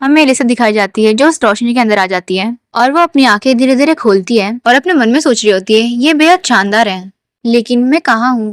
हमें एलिसा दिखाई जाती है जो उस रोशनी के अंदर आ जाती है और वो अपनी आंखें धीरे धीरे खोलती है और अपने मन में सोच रही होती है ये बेहद शानदार है, लेकिन मैं कहाँ हूँ।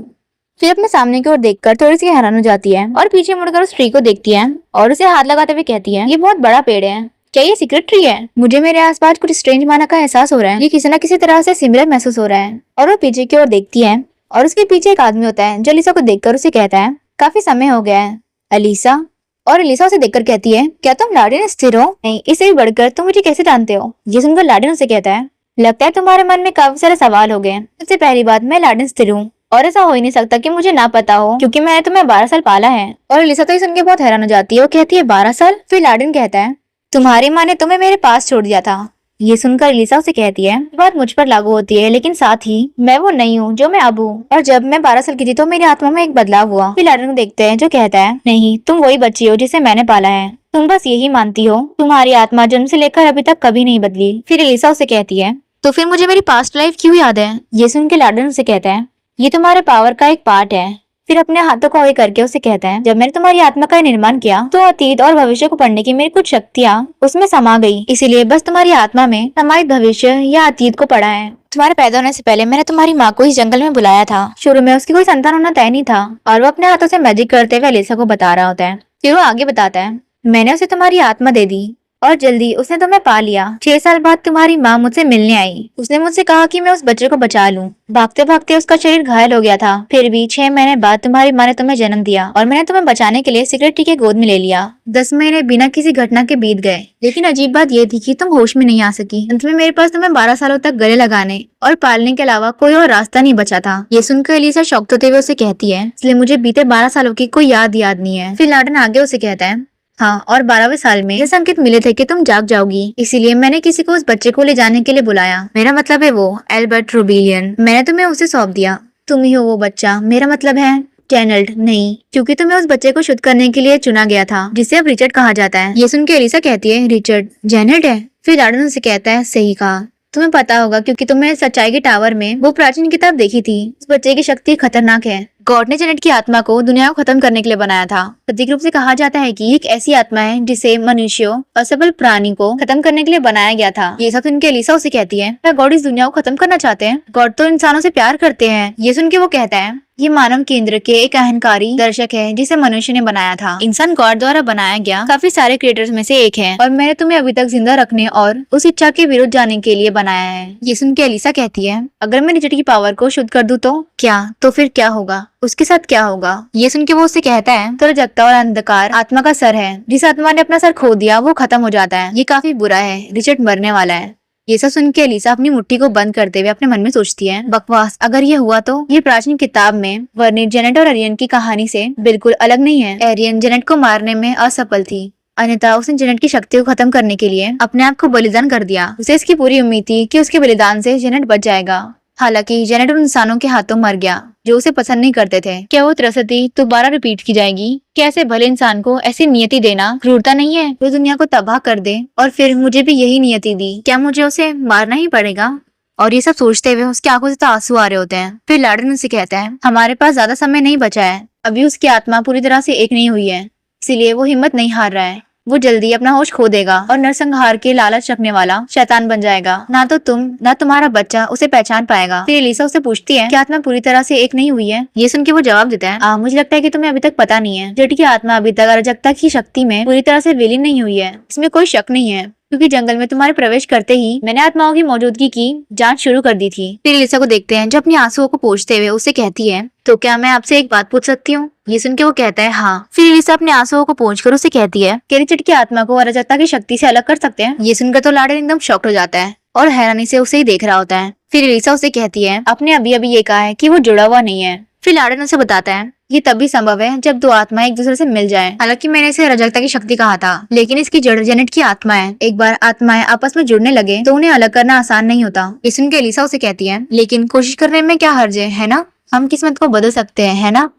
फिर अपने सामने की ओर देखकर थोड़ी सी हैरान हो जाती है और पीछे मुड़कर उस ट्री को देखती है और उसे हाथ लगाते हुए कहती है ये बहुत बड़ा पेड़ है, क्या ये सीक्रेट ट्री है? मुझे मेरे आसपास कुछ स्ट्रेंज माना का एहसास हो रहा है, ये किसी न किसी तरह से सिमिलर महसूस हो रहा है। और वो पीछे की ओर देखती है और उसके पीछे एक आदमी होता है जो अलीसा को देखकर उसे कहता है काफी समय हो गया है अलीसा। और अलीसा उसे देखकर कहती है क्या तुम लाडेन स्थिर हो? नहीं, इससे भी बढ़कर तुम मुझे कैसे जानते हो? ये सुनकर लाडेन उसे कहता है लगता है तुम्हारे मन में काफी सारे सवाल हो गए। सबसे पहली बात, मैं लाडेन स्थिर हूँ और ऐसा हो ही नहीं सकता कि मुझे ना पता हो क्योंकि मैंने तुम्हें 12 साल पाला है। और अलीसा तो ये सुन के बहुत हैरान हो जाती है। वो कहती है 12 साल? फिर लाडेन कहता है तुम्हारी माँ ने तुम्हें मेरे पास छोड़ दिया था। ये सुनकर अलीसा उसे कहती है बात मुझ पर लागू होती है, लेकिन साथ ही मैं वो नहीं हूँ जो मैं अब हूँ। और जब मैं 12 साल की थी तो मेरी आत्मा में एक बदलाव हुआ। फिर लाडेन को देखते हैं जो कहता है नहीं, तुम वही बच्ची हो जिसे मैंने पाला है, तुम बस यही मानती हो, तुम्हारी आत्मा जन्म से लेकर अभी तक कभी नहीं बदली। फिर अलीसा उसे कहती है तो फिर मुझे मेरी पास्ट लाइफ क्यों याद है? ये सुन के लाडेन उसे कहता है ये तुम्हारे पावर का एक पार्ट है। फिर अपने हाथों को आगे करके उसे कहता है जब मैंने तुम्हारी आत्मा का निर्माण किया तो अतीत और भविष्य को पढ़ने की मेरी कुछ शक्तियाँ उसमें समा गई, इसीलिए बस तुम्हारी आत्मा में समाहित भविष्य या अतीत को पढ़ा है। तुम्हारे पैदा होने से पहले मैंने तुम्हारी माँ को इस जंगल में बुलाया था। शुरू में उसकी कोई संतान होना तय नहीं था और वो अपने हाथों से मैजिक करते हुए अलीसा को बता रहा होता है। फिर वो आगे बताता है मैंने उसे तुम्हारी आत्मा दे दी और जल्दी उसने तुम्हें पा लिया। 6 साल बाद तुम्हारी माँ मुझसे मिलने आई। उसने मुझसे कहा कि मैं उस बच्चे को बचा लूं। भागते भागते उसका शरीर घायल हो गया था। फिर भी 6 महीने बाद तुम्हारी माँ ने तुम्हें जन्म दिया और मैंने तुम्हें बचाने के लिए सीक्रेट टी के गोद में ले लिया। 10 महीने बिना किसी घटना के बीत गए, लेकिन अजीब बात ये थी कि तुम होश में नहीं आ सकी। अंत में मेरे पास तुम्हें 12 सालों तक गले लगाने और पालने के अलावा कोई और रास्ता नहीं बचा था। ये सुनकर अलीसा शॉक्ड होते हुए उसे कहती है इसलिए मुझे बीते 12 सालों की कोई याद नहीं है। फिर लाडेन आगे उसे कहता है हाँ, और 12वें साल में ये संकेत मिले थे कि तुम जाग जाओगी, इसीलिए मैंने किसी को उस बच्चे को ले जाने के लिए बुलाया। मेरा मतलब है वो एल्बर्ट रूबिलियन। मैंने तुम्हें उसे सौंप दिया। तुम ही हो वो बच्चा। मेरा मतलब है जेनल्ड नहीं, क्योंकि तुम्हें उस बच्चे को शुद्ध करने के लिए चुना गया था जिसे अब रिचर्ड कहा जाता है। ये सुन के अलीसा कहती है रिचर्ड जेनल्ड है? फिर लाडेन उसे कहता है सही कहा, तुम्हें पता होगा क्योंकि तुमने सच्चाई के टावर में वो प्राचीन किताब देखी थी। उस बच्चे की शक्ति खतरनाक है। गॉड ने जेनेट की आत्मा को दुनिया को खत्म करने के लिए बनाया था। प्रतीक रूप से कहा जाता है कि एक ऐसी आत्मा है जिसे मनुष्यों और सबल प्राणी को खत्म करने के लिए बनाया गया था। ये सब सुन के अलीसा उसे कहती है क्या गॉड इस दुनिया को खत्म करना चाहते हैं? गॉड तो इंसानों से प्यार करते हैं। ये सुन के वो कहता है ये मानव केंद्र के एक अहंकारी दर्शक है जिसे मनुष्य ने बनाया था। इंसान गॉड द्वारा बनाया गया काफी सारे क्रिएटर्स में से एक है और मैंने तुम्हें अभी तक जिंदा रखने और उस इच्छा के विरुद्ध जाने के लिए बनाया है। ये सुन के अलीसा कहती है अगर मैं रिचर्ड की पावर को शुद्ध कर दूं तो क्या? तो फिर क्या होगा? उसके साथ क्या होगा? ये सुन के वो उससे कहता है तो जगता और अंधकार आत्मा का सर है। जिस आत्मा ने अपना सर खो दिया वो खत्म हो जाता है। ये काफी बुरा है, रिचर्ड मरने वाला है। ये सब सुन के अलीसा अपनी मुट्ठी को बंद करते हुए अपने मन में सोचती है बकवास, अगर ये हुआ तो ये प्राचीन किताब में वर्णित जेनेट और एरियन की कहानी से बिल्कुल अलग नहीं है। एरियन जेनेट को मारने में असफल थी, अन्यथा उसने जेनेट की शक्ति को खत्म करने के लिए अपने आप को बलिदान कर दिया। उसे इसकी पूरी उम्मीद थी कि उसके बलिदान से जेनेट बच जाएगा। हालांकि जेनेट उन इंसानों के हाथों मर गया जो उसे पसंद नहीं करते थे। क्या वो त्रसती दोबारा रिपीट की जाएगी? क्या ऐसे भले इंसान को ऐसी नियति देना क्रूरता नहीं है? वो दुनिया को तबाह कर दे और फिर मुझे भी यही नियति दी, क्या मुझे उसे मारना ही पड़ेगा? और ये सब सोचते हुए उसकी आंखों से तो आंसू आ रहे होते हैं। फिर लाडेन उसे कहता है हमारे पास ज्यादा समय नहीं बचा है, अभी उसकी आत्मा पूरी तरह से एक नहीं हुई है, इसीलिए वो हिम्मत नहीं हार रहा है। वो जल्दी अपना होश खो देगा और नरसंहार के लालच रखने वाला शैतान बन जाएगा। ना तो तुम ना तुम्हारा बच्चा उसे पहचान पाएगा। फिर एलिसा उससे पूछती है कि आत्मा पूरी तरह से एक नहीं हुई है? ये सुन के वो जवाब देता है मुझे लगता है कि तुम्हें अभी तक पता नहीं है, जेठ की आत्मा अभी तक अराजकता की शक्ति में पूरी तरह से विलीन नहीं हुई है। इसमें कोई शक नहीं है क्योंकि जंगल में तुम्हारे प्रवेश करते ही मैंने आत्माओं की मौजूदगी की जांच शुरू कर दी थी। फिर एलिसा को देखते हैं जो अपनी आंसुओं को पोंछते हुए उससे कहती है तो क्या मैं आपसे एक बात पूछ सकती हूँ? ये सुन के वो कहता है हाँ। फिर एलिसा अपने आंसुओं को पोंछकर उसे कहती है कि रिचर्ड की आत्मा को अराजकता की शक्ति से अलग कर सकते हैं? ये सुनकर तो लाडेन एकदम शॉक्ड हो जाता है और हैरानी से उसे ही देख रहा होता है। फिर एलिसा उसे कहती है आपने अभी अभी ये कहा है कि वो जुड़ा हुआ नहीं है। फिर लाडेन उसे बताता है ये तभी संभव है जब दो आत्माएं एक दूसरे से मिल जाएं। हालांकि मैंने इसे अराजकता की शक्ति कहा था, लेकिन इसकी जड़ जेनेट की आत्मा है। एक बार आत्माएं आपस में जुड़ने लगे तो उन्हें अलग करना आसान नहीं होता। ये सुन के एलिसा उसे कहती है लेकिन कोशिश करने में क्या हर्ज है ना? हम किस्मत को बदल सकते हैं, है ना?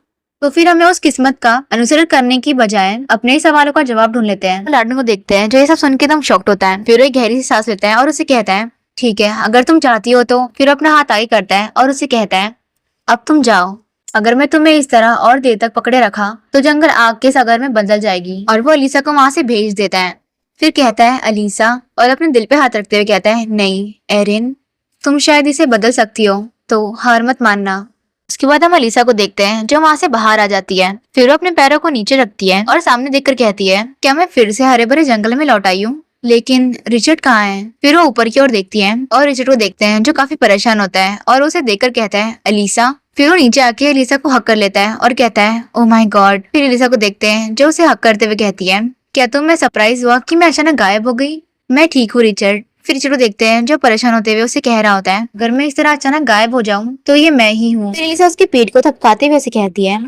तो फिर हमें उस किस्मत का अनुसरण करने की बजाय अपने ही सवालों का जवाब ढूंढ लेते हैं। लाडेन को देखते हैं जो ये सब सुन के एकदम शॉक्ड होता है। फिर वो एक गहरी सी सांस लेता है और उसे कहता है ठीक है, अगर तुम चाहती हो तो। फिर अपना हाथ आगे करता है और उसे कहता है अब तुम जाओ। अगर मैं तुम्हें इस तरह और देर तक पकड़े रखा तो जंगल आग के सागर में बदल जाएगी। और वो एलिसा को वहां से भेज देता है। फिर कहता है अलीसा और अपने दिल पे हाथ रखते हुए कहता है नहीं एरिन, तुम शायद इसे बदल सकती हो, तो हार मत मानना। उसके बाद हम अलीसा को देखते हैं जो वहाँ से बाहर आ जाती है। फिर वो अपने पैरों को नीचे रखती है और सामने देखकर कहती है क्या मैं फिर से हरे भरे जंगल में लौट आई हूँ, लेकिन रिचर्ड कहाँ है। फिर वो ऊपर की ओर देखती है और रिचर्ड को देखते हैं जो काफी परेशान होता है और उसे देखकर कहता है अलीसा। फिर वो नीचे आके अलीसा को हक कर लेता है और कहता है ओ माय गॉड। फिर अलीसा को देखते हैं जो उसे हक करते हुए कहती है क्या तुम्हें सरप्राइज हुआ कि मैं अचानक गायब हो गई। मैं ठीक हूँ रिचर्ड। फिर रिचर्ड को देखते हैं जो परेशान होते हुए उसे कह रहा होता है अगर मैं इस तरह अचानक गायब हो जाऊं तो ये मैं ही हूँ। फिर एलिसा उसके पेट को थपकाते हुए उसे कहती है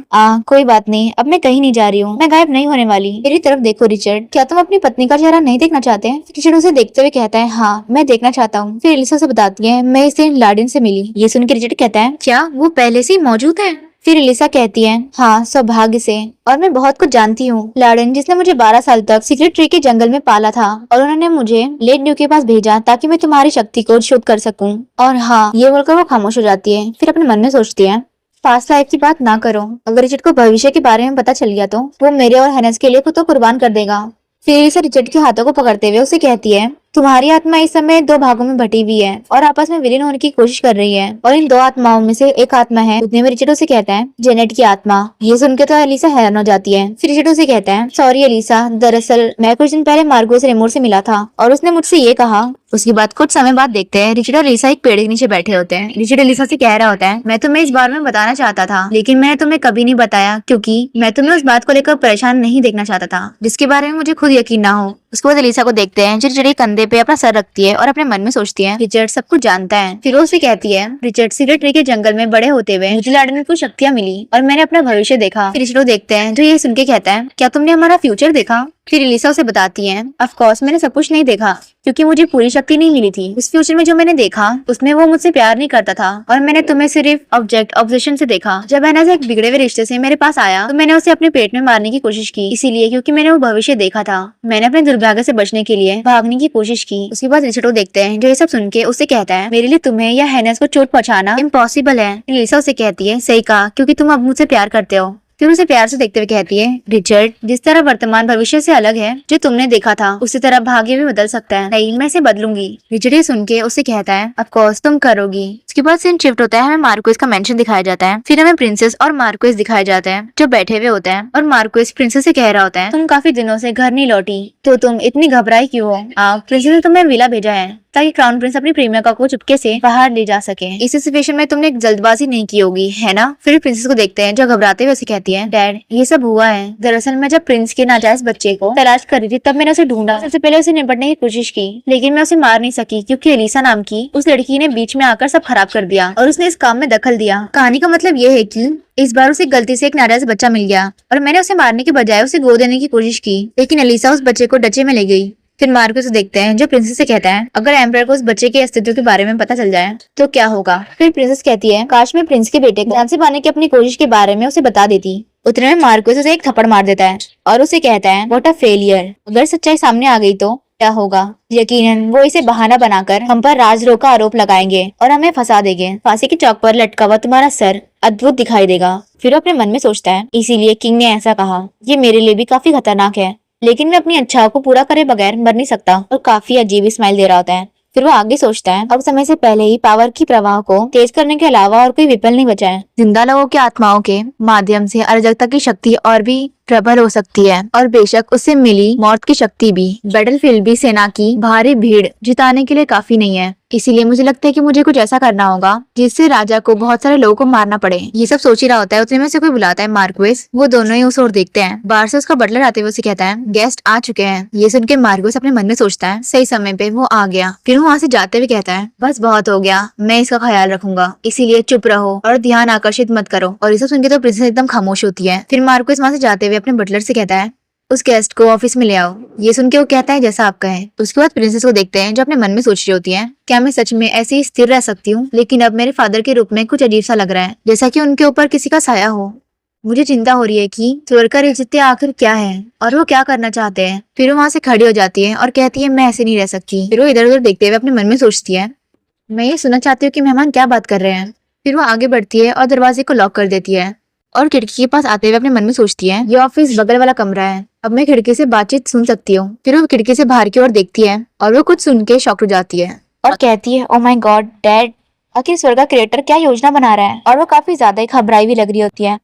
कोई बात नहीं, अब मैं कहीं नहीं जा रही हूँ, मैं गायब नहीं होने वाली। मेरी तरफ देखो रिचर्ड, क्या तुम अपनी पत्नी का चेहरा नहीं देखना चाहते हैं। रिचर्ड उसे देखते हुए कहता है हाँ मैं देखना चाहता हूँ। फिर एलिसा उसे बताती है मैं इस दिन लाडेन से मिली। ये सुन के रिचर्ड कहता है क्या वो पहले से ही मौजूद है। फिर एलिसा कहती है हाँ सौभाग्य से, और मैं बहुत कुछ जानती हूँ। लाडेन जिसने मुझे 12 साल तक सीक्रेट ट्री के जंगल में पाला था और उन्होंने मुझे लेड ड्यू के पास भेजा ताकि मैं तुम्हारी शक्ति को शुद्ध कर सकूं। और हाँ, ये बोलकर वो खामोश हो जाती है। फिर अपने मन में सोचती है पास्ट लाइफ की बात ना करो, अगर रिचर्ड को भविष्य के बारे में पता चल गया तो वो मेरे और हैनेस के लिए खुद को कुर्बान कर देगा। फिर एलिसा रिचर्ड के हाथों को पकड़ते हुए उसे कहती है तुम्हारी आत्मा इस समय 2 भागों में बटी हुई है और आपस में विलीन होने की कोशिश कर रही है, और इन 2 आत्माओं में से एक आत्मा है। उतने में रिचर्ड उसे कहता है जेनेट की आत्मा। ये सुनकर तो एलिसा हैरान हो जाती है। फिर रिचर्ड उसे कहता है सॉरी एलिसा, दरअसल मैं कुछ दिन पहले मार्गोस रेमोर से मिला था और उसने मुझसे ये कहा। उसके बाद कुछ समय बाद देखते हैं रिचर्ड और एलिसा एक पेड़ के नीचे बैठे होते हैं। रिचर्ड एलिसा से कह रहा होता है मैं तुम्हें इस बारे में बताना चाहता था लेकिन मैंने तुम्हें कभी नहीं बताया क्योंकि मैं तुम्हें उस बात को लेकर परेशान नहीं देखना चाहता था जिसके बारे में मुझे खुद यकीन ना हो। उसके बाद एलिसा को देखते हैं जो रिचर्ड के कंधे पे अपना सर रखती है और अपने मन में सोचती है रिचर्ड सब कुछ जानता है। फिर वो उसे कहती है रिचर्ड सीक्रेट ट्री के जंगल में बड़े होते हुए मुझे लाडेन में कुछ शक्तियां मिली और मैंने अपना भविष्य देखा। फिर रिचर्ड को देखते हैं जो ये सुन के कहता है क्या तुमने हमारा फ्यूचर देखा। फिर एलिसा उसे बताती है ऑफ कोर्स मैंने सब कुछ नहीं देखा क्योंकि मुझे पूरी शक्ति नहीं मिली थी। उस फ्यूचर में जो मैंने देखा उसमें वो मुझसे प्यार नहीं करता था और मैंने तुम्हें सिर्फ ऑब्जेक्शन से देखा। जब हैना से एक बिगड़े हुए रिश्ते से मेरे पास आया तो मैंने उसे अपने पेट में मारने की कोशिश की, इसीलिए क्योंकि मैंने वो भविष्य देखा था। मैंने अपने दुर्भाग्य से बचने के लिए भागने की कोशिश की। उसके बाद रिचर्ड को देखते हैं जो ये सब सुन के उससे कहता है मेरे लिए तुम्हें या हैनेस को चोट पहुंचाना इम्पॉसिबल है। एलिसा उसे कहती है सही कहा, क्योंकि तुम अब मुझसे प्यार करते हो। फिर उसे प्यार से देखते हुए कहती है रिचर्ड जिस तरह वर्तमान भविष्य से अलग है जो तुमने देखा था उसी तरह भाग्य भी बदल सकता है। नहीं, मैं इसे बदलूंगी। रिचर्ड ये सुन के उससे कहता है ऑफ कोर्स तुम करोगी। उसके बाद सीन शिफ्ट होता है, हमें मार्कोस का मेंशन दिखाया जाता है। फिर हमें प्रिंसेस और मार्कोस दिखाया जाता है जो बैठे हुए होते हैं और मार्कोस प्रिंसेस से कह रहा होता है तुम काफी दिनों से घर नहीं लौटी तो तुम इतनी घबराई क्यों हो। प्रिंसेस ने तुम्हें विला भेजा है ताकि क्राउन प्रिंस अपनी प्रेमिका को चुपके से बाहर ले जा सके। इस सिचुएशन में तुमने एक जल्दबाजी नहीं की होगी है ना। फिर प्रिंसेस को देखते हैं जो घबराते हुए उसे कहती है डैड ये सब हुआ है, दरअसल मैं जब प्रिंस के नाजायज बच्चे को तलाश कर रही थी तब मैंने उसे ढूंढा। सबसे पहले उसे निपटने की कोशिश की लेकिन मैं उसे मार नहीं सकी क्योंकि एलिसा नाम की उस लड़की ने बीच में आकर सब खराब कर दिया और उसने इस काम में दखल दिया। कहानी का मतलब ये है कि इस बार उसे गलती से एक नाजायज बच्चा मिल गया और मैंने उसे मारने के बजाय उसे गोद देने की कोशिश की, लेकिन एलिसा उस बच्चे को डचे में ले गई। फिर मार्कोस देखते हैं जो प्रिंसेस से कहता है अगर एम्परर को उस बच्चे के अस्तित्व के बारे में पता चल जाए तो क्या होगा। फिर प्रिंसेस कहती है काश मैं प्रिंस के बेटे को जान से पाने की अपनी कोशिश के बारे में उसे बता देती। उतने में मार्कोस उसे एक थप्पड़ मार देता है और उसे कहता है व्हाट अ फेलियर, अगर सच्चाई सामने आ गई तो क्या होगा। यकीनन वो इसे बहाना बनाकर हम पर राजद्रोह का आरोप लगाएंगे और हमें फंसा देंगे। फांसी के चौक पर लटका हुआ तुम्हारा सर अद्भुत दिखाई देगा। फिर वो अपने मन में सोचता है इसीलिए किंग ने ऐसा कहा। ये मेरे लिए भी काफी खतरनाक है लेकिन मैं अपनी इच्छाओं को पूरा करे बगैर मर नहीं सकता। और काफी अजीब स्माइल दे रहा होता है। फिर वो आगे सोचता है अब समय से पहले ही पावर की प्रवाह को तेज करने के अलावा और कोई विकल्प नहीं बचा है। जिंदा लोगों की आत्माओं के माध्यम से अराजकता की शक्ति और भी प्रबल हो सकती है और बेशक उससे मिली मौत की शक्ति भी बैटलफील्ड भी सेना की भारी भीड़ जिताने के लिए काफी नहीं है। इसीलिए मुझे लगता है कि मुझे कुछ ऐसा करना होगा जिससे राजा को बहुत सारे लोगों को मारना पड़े। ये सब सोच ही रहा होता है उतने में से कोई बुलाता है मार्कोस। वो दोनों ही उस ओर देखते हैं। बाहर से उसका बटलर आते हुए उसे कहता है गेस्ट आ चुके हैं। ये सुन के मार्कोस अपने मन में सोचता है सही समय पे वो आ गया। फिर वो वहाँ से जाते हुए कहता है बस बहुत हो गया, मैं इसका ख्याल रखूंगा, इसीलिए चुप रहो और ध्यान आकर्षित मत करो। और ये सब सुन के तो प्रिंसेस एकदम खामोश होती है। फिर मार्कोस वहाँ से जाते हुए अपने बटलर से कहता है उस गेस्ट को ऑफिस में ले आओ। ये सुन के वो कहता है जैसा आप कहें। उसके बाद प्रिंसेस को देखते हैं जो अपने मन में सोच रही होती है क्या मैं सच में ऐसे ही स्थिर रह सकती हूँ, लेकिन अब मेरे फादर के रूप में कुछ अजीब सा लग रहा है, जैसा कि उनके ऊपर किसी का साया हो। मुझे चिंता हो रही है कि स्वर्ग का रिश्ते आखिर क्या है और वो क्या करना चाहते हैं। फिर वो वहाँ से खड़ी हो जाती है और कहती है मैं ऐसे नहीं रह सकती। फिर वो इधर उधर देखते हुए अपने मन में सोचती है मैं ये सुनना चाहती हूँ कि मेहमान क्या बात कर रहे हैं। फिर वो आगे बढ़ती है और दरवाजे को लॉक कर देती है और खिड़की के पास आते हुए अपने मन में सोचती है, ये ऑफिस बगल वाला कमरा है, अब मैं खिड़की से बातचीत सुन सकती हूँ। फिर वो खिड़की से बाहर की ओर देखती है और वो कुछ सुन के शॉक हो जाती है और कहती है, ओ माय गॉड डैड, आखिर स्वर्ग का क्रिएटर क्या योजना बना रहा है। और वो काफी ज्यादा ही घबराई भी लग रही होती है।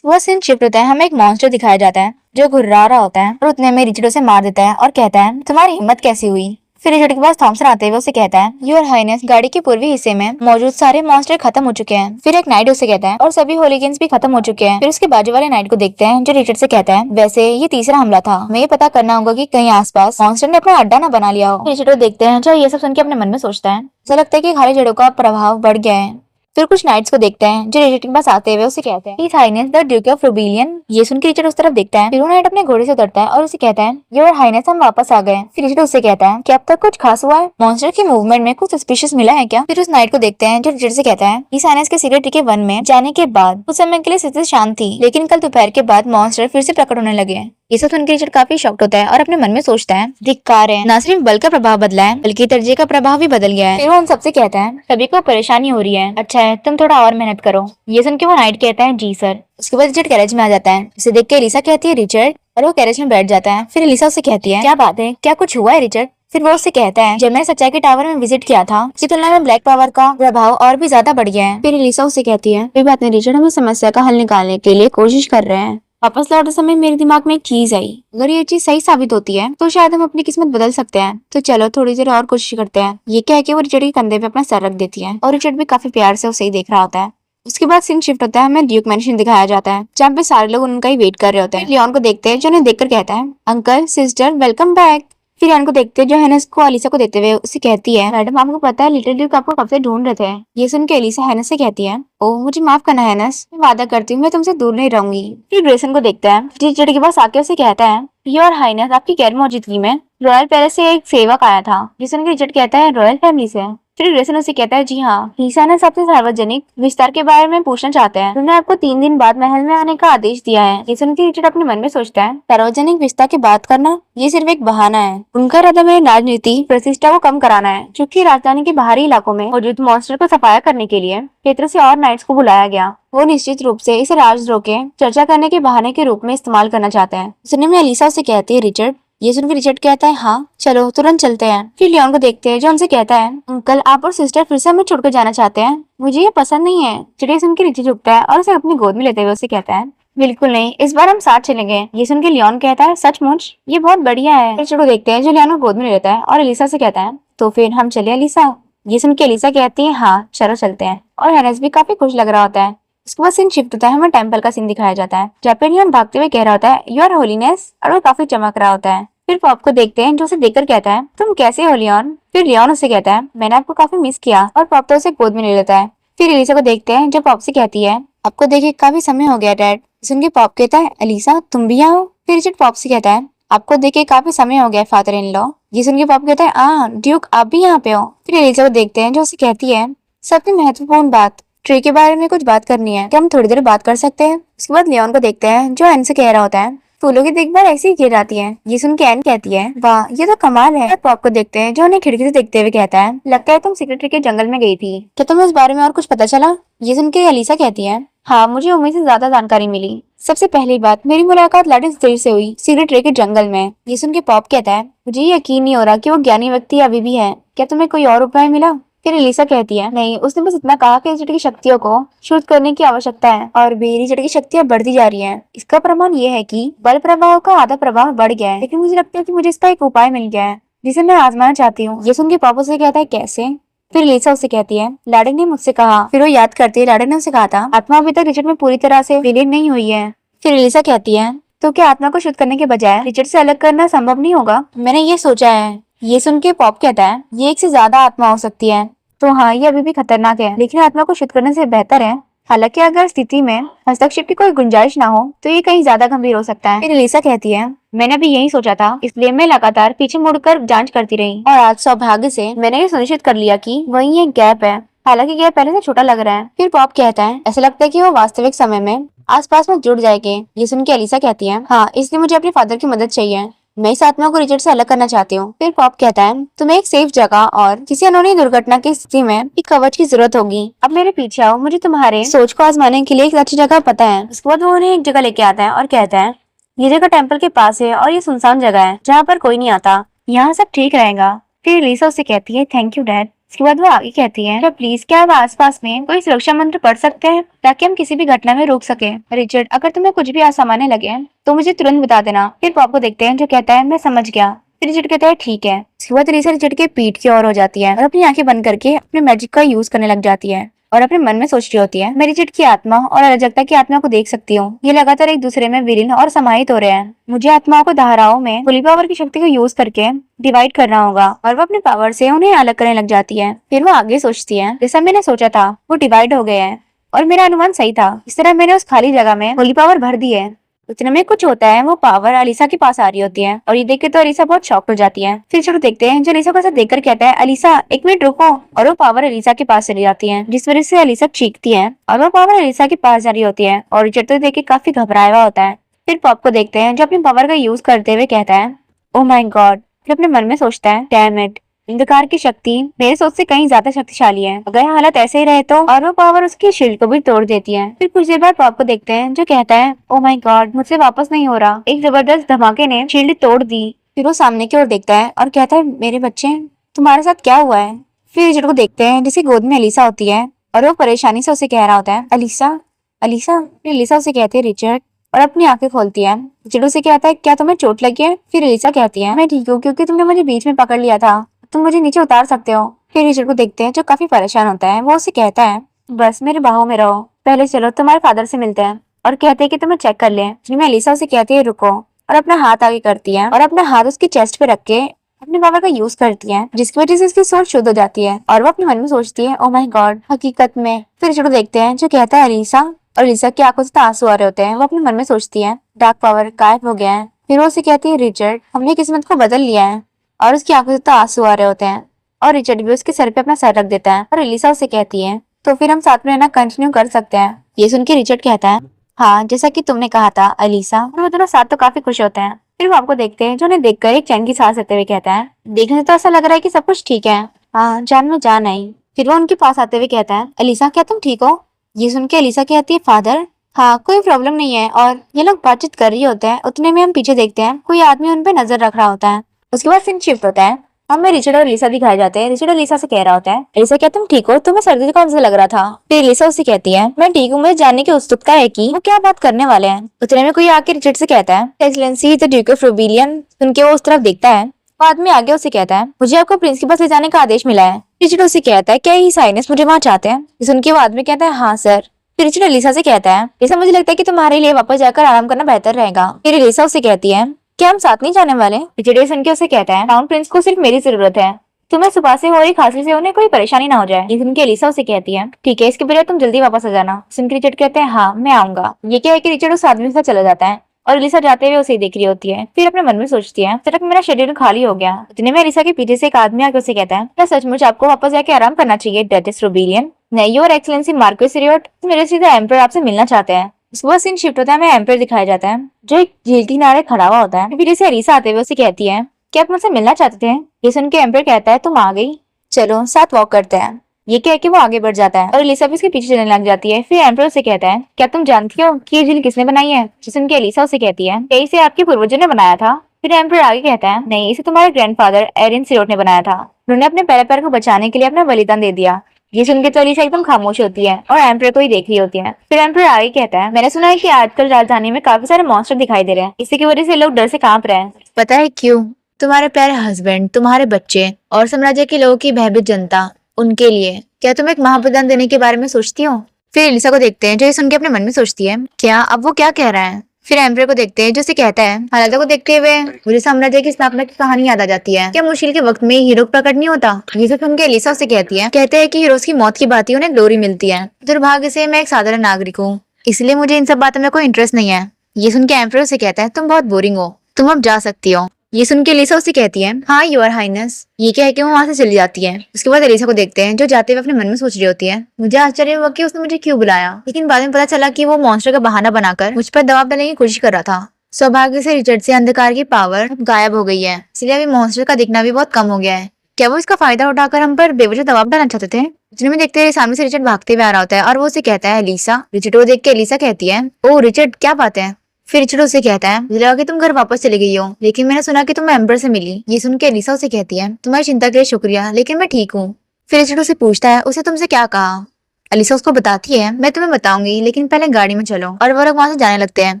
वो सीन शिफ्ट होता है, हमें एक मॉन्स्टर दिखाया जाता है जो घुर्रा रहा होता है और उतने में रिचर्ड उसे मार देता है और कहता है, तुम्हारी हिम्मत कैसी हुई। फिर रिचर्ड के पास थॉमसन आते हुए उसे कहता है, योर हाइनेस, गाड़ी के पूर्वी हिस्से में मौजूद सारे मॉन्स्टर खत्म हो चुके हैं। फिर एक नाइट उसे कहता है, और सभी होलीगन्स भी खत्म हो चुके हैं। फिर उसके बाजू वाले नाइट को देखते हैं जो रिचर्ड से कहता है, वैसे ये तीसरा हमला था, हमें ये पता करना होगा कि कहीं आसपास मॉन्स्टर ने अपना अड्डा न बना लिया हो। रिचर्ड को देखते हैं जो ये सब सुन के अपने मन में सोचता है, ऐसा लगता है कि खाली जड़ों का प्रभाव बढ़ गया है। फिर कुछ नाइट्स को देखते हैं जो रिचर्ड के पास आते हुए उसे कहते हैं, His Highness the Duke of Rebellion। ये सुन के रिचर्ड उस तरफ देखता है। फिर वो नाइट अपने घोड़े से उतरता है और उसे कहता है, योर हाइनेस, हम वापस आ गए। फिर रिचर्ड उससे कहता है, क्या अब तक कुछ खास हुआ है? मॉन्स्टर के मूवमेंट में कुछ सस्पिशियस मिला है क्या? फिर उस नाइट को देखते हैं जो रिचर्ड से कहता है, His Highness के सीक्रेट के 1 में जाने के बाद कुछ समय के लिए स्थिति शांत थी, लेकिन कल दोपहर के बाद मॉन्स्टर फिर से प्रकट होने लगे। ये सब सुनकर रिचर्ड काफी शॉक्ड होता है और अपने मन में सोचता है, धिक्कार है, न सिर्फ बल का प्रभाव बदला है बल्कि दर्जे का प्रभाव भी बदल गया है। फिर वो उन सबसे कहता है, सभी को परेशानी हो रही है, अच्छा है तुम थोड़ा और मेहनत करो। ये सुन के वो नाइट कहता है, जी सर। उसके बाद रिचर्ड कैरेज में आ जाता है। इसे देख के एलिसा कहती है, रिचर्ड, और वो कैरेज में बैठ जाता है। फिर एलिसा उससे कहती है, क्या बात है, क्या कुछ हुआ है रिचर्ड? फिर वो उससे कहता है, जब मैंने सच्चाई के टावर में विजिट किया था उसकी तुलना में ब्लैक पावर का प्रभाव और भी ज्यादा बढ़ गया है। फिर एलिसा उससे कहती है, कोई बात नहीं रिचर्ड, हम इस समस्या का हल निकालने के लिए कोशिश कर रहे हैं। वापस लौटते समय मेरे दिमाग में एक चीज आई, अगर ये चीज सही साबित होती है तो शायद हम अपनी किस्मत बदल सकते हैं। तो चलो थोड़ी देर और कोशिश करते हैं। ये कह के वो रिचर्ड के कंधे पे अपना सर रख देती है और रिचर्ड भी काफी प्यार से उसे ही देख रहा होता है। उसके बाद सीन शिफ्ट होता है, हमें ड्यूक मैंशन दिखाया जाता है जहाँ पे सारे लोग उनका ही वेट कर रहे होते हैं। लियोन को देखते हैं जो उन्हें देखकर कहता है, अंकल सिस्टर वेलकम बैक। फिर लियोन को देखते हैं जो हेनस को अलीसा को देते हुए उसे कहती है, मैडम आपको पता है लिटिल ड्यूक आपको कब से ढूंढ रहे थे। ये सुन के अलीसा हेनस से कहती है, ओह मुझे माफ करना हेनस, मैं वादा करती हूँ मैं तुमसे दूर नहीं रहूंगी। फिर ग्रेसन को देखता है, रिचर्ड के पास आके उसे कहता है, योर हाइनेस, आपकी गैर मौजूदगी में रॉयल पैलेस से एक सेवक आया था। ये सुन के रिचर्ड कहता है, रॉयल फैमिली से? फिर ग्रेसन उसे कहता है, जी हाँ, लीसा ने सबसे सार्वजनिक विस्तार के बारे में पूछना चाहते हैं। उन्होंने आपको 3 दिन बाद महल में आने का आदेश दिया है। ये सुन के रिचर्ड अपने मन में सोचता है, सार्वजनिक विस्तार की बात करना ये सिर्फ एक बहाना है। उनका इरादा मेरी राजनीति प्रतिष्ठा को कम कराना है, क्योंकि राजधानी के बाहरी इलाकों में मौजूद मॉन्स्टर को सफाया करने के लिए क्षेत्र से और नाइट्स को बुलाया गया। वो निश्चित रूप से इसे राजद्रोह के चर्चा करने के बहाने के रूप में इस्तेमाल करना चाहते हैं। सुनने में अलीसा उसे कहती है, रिचर्ड। ये सुनकर रिचर्ड कहता है, हाँ चलो तुरंत चलते हैं। फिर लियोन को देखते हैं जो उनसे कहता है, अंकल आप और सिस्टर फिर से हमें छोड़कर जाना चाहते हैं, मुझे ये पसंद नहीं है। चिड़िया सुनकर रिचर्ड झुकता है और उसे अपनी गोद में लेते हुए उसे कहता है, बिल्कुल नहीं, इस बार हम साथ चलेंगे। ये सुन के लियोन कहता है, सचमुच ये बहुत बढ़िया है। रिचर्ड को देखते हैं जो लियोन को गोद में ले लेता है और एलिसा से कहता है, तो फिर हम चले एलिसा? ये सुन के एलिसा कहती है, हाँ चलो चलते हैं। और हेनस भी काफी खुश लग रहा होता है। उसके बाद सीन शिफ्ट होता है, हमें टेंपल का सीन दिखाया जाता है जहाँ पे लियोन भागते हुए कह रहा होता है, योर होलीनेस, और वो काफी चमक रहा होता है। फिर पॉप को देखते हैं जो उसे देखकर कहता है, तुम कैसे हो लियोन? फिर लियोन उसे कहता है, मैंने आपको काफी मिस किया, और पॉप तो उसे गोद में ले लेता है। फिर एलिसा को देखते हैं जो पॉप से कहती है, आपको देखे काफी समय हो गया डैड। सुन के पॉप कहता है, एलिसा तुम भी यहाँ हो? फिर रिचर्ड पॉप से कहता है, आपको देखे काफी समय हो गया फादर इन लॉ। ये सुन के पॉप कहता है, ड्यूक आप भी यहाँ पे हो? फिर एलिसा को देखते हैं जो उसे कहती है, सबसे महत्वपूर्ण बात, ट्री के बारे में कुछ बात करनी है, क्या हम थोड़ी देर बात कर सकते हैं? उसके बाद लियोन को देखते हैं जो एन से कह रहा होता है, फूलों की देखभाल ऐसी ही की जाती है। ये सुन के एन कहती है, वाह ये तो कमाल है। पॉप को देखते हैं जो उन्हें खिड़की से देखते हुए कहता है, लगता है तुम सेक्रेटरी के जंगल में गई थी, क्या तुम्हें इस बारे में और कुछ पता चला? ये सुन के अलीसा कहती है, हाँ मुझे उम्मीद से ज्यादा जानकारी मिली। सबसे पहली बात, मेरी मुलाकात लैटिन स्टेट से हुई, सेक्रेटरी के जंगल में। ये सुन के पॉप कहता है, मुझे यकीन नहीं हो रहा कि वो ज्ञानी व्यक्ति अभी भी है, क्या तुम्हें कोई और उपाय मिला? फिर एलिसा कहती है, नहीं, उसने बस इतना कहा कि रिचर्ड की शक्तियों को शुद्ध करने की आवश्यकता है, और भी रिचर्ड की शक्तियां बढ़ती जा रही हैं। इसका प्रमाण ये है कि बल प्रभाव का आधा प्रभाव बढ़ गया है, लेकिन मुझे लगता है कि मुझे इसका एक उपाय मिल गया है जिसे मैं आजमाना चाहती हूँ। ये सुन के पापा से कहता है, कैसे? फिर एलिसा उससे कहती है, लाडेन ने मुझसे कहा। फिर वो याद करती है, लाडेन ने उसे कहा था आत्मा अभी तक रिचर्ड में पूरी तरह से विलीन नहीं हुई है। फिर एलिसा कहती है, तो क्या आत्मा को शुद्ध करने के बजाय रिचर्ड से अलग करना संभव नहीं होगा? मैंने ये सोचा है। ये सुन के पॉप कहता है, ये एक से ज्यादा आत्मा हो सकती है, तो हाँ ये अभी भी खतरनाक है, लेकिन आत्मा को शुद्ध करने से बेहतर है। हालांकि अगर स्थिति में हस्तक्षेप की कोई गुंजाइश ना हो तो ये कहीं ज्यादा गंभीर हो सकता है। फिर एलिसा कहती है, मैंने भी यही सोचा था, इसलिए मैं लगातार पीछे मुड़कर जांच करती रही, और आज सौभाग्य से मैंने ये सुनिश्चित कर लिया कि वहीं एक गैप है, हालांकि गैप पहले से छोटा लग रहा है। फिर पॉप कहता है, ऐसा लगता है कि वो वास्तविक समय में आसपास में जुड़ जाएंगे। ये सुन के एलिसा कहती है, हाँ इसलिए मुझे अपने फादर की मदद चाहिए। मैं इस आत्मा को रिचर्ड से अलग करना चाहती हूँ। फिर पॉप कहता है तुम्हें एक सेफ जगह और किसी अनहोनी दुर्घटना की स्थिति में एक कवच की जरूरत होगी। अब मेरे पीछे आओ, मुझे तुम्हारे सोच को आजमाने के लिए एक अच्छी जगह पता है। उसके बाद वो उन्हें एक जगह लेके आता है और कहता है ये जगह टेम्पल के पास है और ये सुनसान जगह है जहाँ पर कोई नहीं आता, यहाँ सब ठीक रहेगा। फिर लिसा उसे कहती है थैंक यू डैड। उसके बाद वो आगे कहती है तो प्लीज क्या आप आसपास में कोई सुरक्षा मंत्र पढ़ सकते हैं ताकि हम किसी भी घटना में रोक सके। रिचर्ड अगर तुम्हें कुछ भी असामान्य लगे तो मुझे तुरंत बता देना। फिर पॉप को देखते हैं जो कहता है मैं समझ गया। फिर रिचर्ड कहता है ठीक है। उसके बाद लिसा रिचर्ड के पीठ की ओर हो जाती है और अपनी आंखें बंद करके अपने मैजिक का यूज करने लग जाती है और अपने मन में सोच रही होती है मैं रिचर्ड की आत्मा और अराजकता की आत्मा को देख सकती हूँ। ये लगातार एक दूसरे में विलीन और समाहित हो रहे हैं। मुझे आत्माओं को धाराओं में होली पावर की शक्ति को यूज करके डिवाइड करना होगा और वो अपनी पावर से उन्हें अलग करने लग जाती है। फिर वो आगे सोचती है जैसा मैंने सोचा था वो डिवाइड हो गए हैं और मेरा अनुमान सही था। इस तरह मैंने उस खाली जगह में होली पावर भर दी है। उतने में कुछ होता है वो पावर अलीसा के पास आ रही होती है और ये देख के तो अलीसा बहुत शॉक हो जाती है। फिर छोटू देखते हैं जो अलीसा को ऐसा देखकर कहता है अलीसा एक मिनट रुको और वो पावर अलीसा के पास चली जाती है जिस वजह से अलीसा चीखती है और वो पावर अलीसा के पास जा रही होती है और रिचर्ड तो देख के काफी घबराया हुआ होता है। फिर पॉप को देखते हैं जो अपनी पावर का यूज करते हुए कहता है ओह माय गॉड। फिर अपने मन में सोचता है डैम इट, अंधकार की शक्ति मेरे सोच से कहीं ज्यादा शक्तिशाली है। अगर हालत ऐसे ही रहे तो और वो पावर उसकी शील्ड को भी तोड़ देती है। फिर कुछ देर बाद पॉप को देखते हैं जो कहता है ओह माय गॉड मुझसे वापस नहीं हो रहा। एक जबरदस्त धमाके ने शील्ड तोड़ दी। फिर वो सामने की ओर देखता है और कहता है मेरे बच्चे तुम्हारे साथ क्या हुआ है। फिर रिचर्ड को देखते हैं जिसकी गोद में अलीसा होती है और वो परेशानी से उसे कह रहा होता है अलीसा अलीसा। फिर अलीसा उसे कहती है रिचर्ड और अपनी आंखें खोलती है। रिचर्ड उसे कहता है क्या तुम्हें चोट लगी है। फिर अलीसा कहती है मैं ठीक हूँ क्योंकि तुमने मुझे बीच में पकड़ लिया था, तुम मुझे नीचे उतार सकते हो। फिर रिचर्ड को देखते हैं जो काफी परेशान होता है। वो उसे कहता है बस मेरे बाहों में रहो, पहले चलो तुम्हारे फादर से मिलते हैं और कहते हैं कि तुम्हें चेक कर ले। जिसमें अलीसा उसे कहती है रुको और अपना हाथ आगे करती है और अपना हाथ उसकी चेस्ट पे रख के अपने पावर का यूज करती है जिसकी वजह से उसकी सोच शुद्ध हो जाती है और वो अपने मन में सोचती है ओ माय गॉड हकीकत में। फिर रिचर्ड को देखते हैं जो कहता है अलीसा और अलीसा की आंखों से आंसू आ रहे होते हैं। वो अपने मन में सोचती है डार्क पावर गायब हो गया है। फिर वो उसे कहती है रिचर्ड हमने किस्मत को बदल लिया है और उसकी आंखों से तो आंसू आ रहे होते हैं और रिचर्ड भी उसके सर पे अपना सर रख देता है और अलीसा उसे कहती है तो फिर हम साथ में रहना कंटिन्यू कर सकते हैं। ये सुन के रिचर्ड कहता है हाँ जैसा कि तुमने कहा था अलीसा। और वो दोनों साथ तो काफी खुश होते हैं। फिर वो आपको देखते हैं जो उन्हें देखकर एक चैन की सांस लेते हुए कहता है देखने से तो ऐसा लग रहा है कि सब कुछ ठीक है, हाँ जान में जान आई। फिर वो उनके पास आते हुए कहता है अलीसा क्या तुम ठीक हो। ये सुन के अलीसा कहती है फादर हाँ कोई प्रॉब्लम नहीं है। और ये लोग बातचीत कर रही होते हैं उतने में हम पीछे देखते हैं कोई आदमी उन पे नजर रख रहा होता है। उसके बाद सीन शिफ्ट होता है। हमें रिचर्ड और लिसा दिखाए जाते हैं। रिचर्ड और लिसा से कह रहा होता है लिसा क्या तुम ठीक हो, तुम्हें सर्दी जुकाम से लग रहा था। फिर लिसा उसे कहती है मैं ठीक हूँ, मुझे जानने की उत्सुकता है कि वो क्या बात करने वाले हैं। उतने में कोई आके रिचर्ड से कहता है एक्सीलेंसी द ड्यूक ऑफ रूबिलियन। सुन के वो उस तरफ देखता है। वो आदमी आगे उसे कहता है मुझे आपको प्रिंस के पास ले जाने का आदेश मिला है। रिचर्ड उसे कहता है क्या ही साइनस मुझे वहाँ चाहते हैं। सुन के वो आदमी कहता है हाँ सर। फिर रिचर्ड लिसा से कहता है लिसा मुझे लगता है कि तुम्हारे लिए वापस जाकर आराम करना बेहतर रहेगा। फिर लिसा उसे कहती है क्या हम साथ नहीं जाने वाले। रिचर्ड सुन के उसे कहता है क्राउन प्रिंस को सिर्फ मेरी जरूरत है, तुम्हें सुबह से हो रही खांसी से उन्हें कोई परेशानी ना हो जाए। ये सुन के लिसा उसे कहती है ठीक है इसके बजाय तुम जल्दी वापस आ जाना। सुन के रिचर्ड कहते हैं हाँ मैं आऊंगा। ये क्या है कि रिचर्ड उस आदमी के साथ चला जाता है और अलीसा जाते हुए उसे देख रही होती है। फिर अपने मन में सोचती है सड़क मेरा शेड्यूल खाली हो गया। इतने में अलीसा के पीछे से एक आदमी आकर उसे कहता है क्या सचमुच आपको वापस जाके आराम करना चाहिए डचेस रूबिलियन। नहीं योर एक्सीलेंसी मार्क्वेस रियोट, मेरे सीधा एम्पर आपसे मिलना चाहते हैं। उसके बाद सीन शिफ्ट होता है। हमें एम्पर दिखाया जाता है जो एक झील के किनारे खड़ा हुआ होता है। फिर इसे अलीसा आते हुए उसे कहती है क्या आप मुझसे मिलना चाहते थे। ये सुन के एम्पर कहता है तुम आ गई, चलो साथ वॉक करते हैं। ये कह के वो आगे बढ़ जाता है और अलीसा भी उसके पीछे चलने लग जाती है। फिर एम्पर उसे कहता है क्या तुम जानती हो कि ये झील किसने बनाई है। जिसने के अलीसा उसे कहती है क्या इसे आपके पूर्वजों ने बनाया था। फिर एम्पर आगे कहता है नहीं इसे तुम्हारे ग्रैंडफादर एरिन सिरोट ने बनाया था, उन्होंने अपने पहले पैर को बचाने के लिए अपना बलिदान दे दिया। ये सुन के तो अलीसा एकदम खामोश होती है और एम्पर को ही देख रही होती है। फिर एम्पर आगे कहता है मैंने सुना है कि आजकल राजधानी में काफी सारे मॉन्स्टर दिखाई दे रहे हैं, इसी की वजह से लोग डर से कांप रहे हैं। पता है क्यों, तुम्हारे प्यारे हस्बैंड, तुम्हारे बच्चे और साम्राज्य के लोगों की भयभीत जनता, उनके लिए क्या तुम एक महाप्रदान देने के बारे में सोचती हो। फिर एलिसा को देखते हैं जो ये सुन के अपने मन में सोचती है क्या अब वो क्या कह रहा है। फिर एम्पर को देखते हैं जो उसे कहता है हालात को देखते हुए मुझे साम्राज्य की स्थापना की कहानी याद आ जाती है। क्या मुश्किल के वक्त में हीरो प्रकट नहीं होता। ये सब सुन के एलिसा उसे कहती है कहते हैं कि हीरोज की मौत की बात ही उन्हें ग्लोरी मिलती है। दुर्भाग्य से मैं एक साधारण नागरिक हूँ, इसलिए मुझे इन सब बातों में कोई इंटरेस्ट नहीं है। ये सुन के एम्पर उसे कहता है तुम बहुत बोरिंग हो, तुम अब जा सकती हो। ये सुन के एलिसा उसे कहती है हाँ योर हाइनेस। ये कह के वो वहां से चली जाती है। उसके बाद एलिसा को देखते हैं जो जाते हुए अपने मन में सोच रही होती है मुझे आश्चर्य हुआ कि उसने मुझे क्यों बुलाया, लेकिन बाद में पता चला कि वो मॉन्स्टर का बहाना बनाकर मुझ पर दबाव डालने की कोशिश कर रहा था। सौभाग्य से रिचर्ड से अंधकार की पावर अब गायब हो गई है, इसलिए अभी मॉन्स्टर का दिखना भी बहुत कम हो गया है। क्या वो इसका फायदा उठाकर हम पर बेवजह दबाव डालना चाहते थे? इतने में देखते हैं सामने से रिचर्ड भागते हुए आ रहा होता है और वो उसे कहता है एलिसा। रिचर्ड को देख के एलिसा कहती है, ओ रिचर्ड क्या बात है? फिर रिचर्ड उसे कहता है, मुझे लगा कि तुम घर वापस चली गई हो, लेकिन मैंने सुना कि तुम एम्बर से मिली। ये सुन के एलिसा उसे कहती है, तुम्हारी चिंता के लिए शुक्रिया, लेकिन मैं ठीक हूँ। फिर रिचर्ड उसे पूछता है, उसे तुमसे क्या कहा? एलिसा उसको बताती है, मैं तुम्हें बताऊंगी, लेकिन पहले गाड़ी में चलो। और वो लोग वहां से जाने लगते हैं।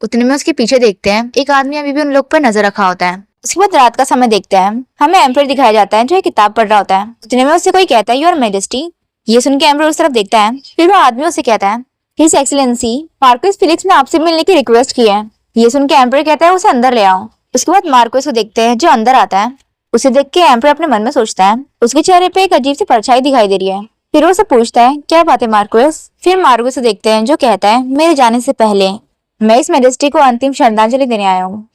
उतने में उसके पीछे देखते हैं एक आदमी अभी भी उन लोग पर नजर रखा होता है। उसके बाद रात का समय देखते हैं, हमें एम्पर दिखाया जाता है जो एक किताब पढ़ रहा होता है। उतने में उससे कोई कहता है, योर मैजेस्टी। ये सुन के एम्पर उस तरफ देखता है। फिर वो आदमी उसे कहता है, हिज एक्सीलेंसी मार्क्वेस फेलिक्स ने आपसे मिलने की रिक्वेस्ट की है। ये सुन के एम्पर कहता है, उसे अंदर ले आओ। उसके बाद मार्क्वेस को देखते हैं जो अंदर आता है। उसे देख के एम्पर अपने मन में सोचता है, उसके चेहरे पे एक अजीब सी परछाई दिखाई दे रही है। फिर वो उसे पूछता है, क्या बात है मार्क्वेस? फिर मार्क्वेस को देखते हैं जो कहता है, मेरे जाने से पहले मैं इस मैजेस्टी को अंतिम श्रद्धांजलि देने आया हूँ।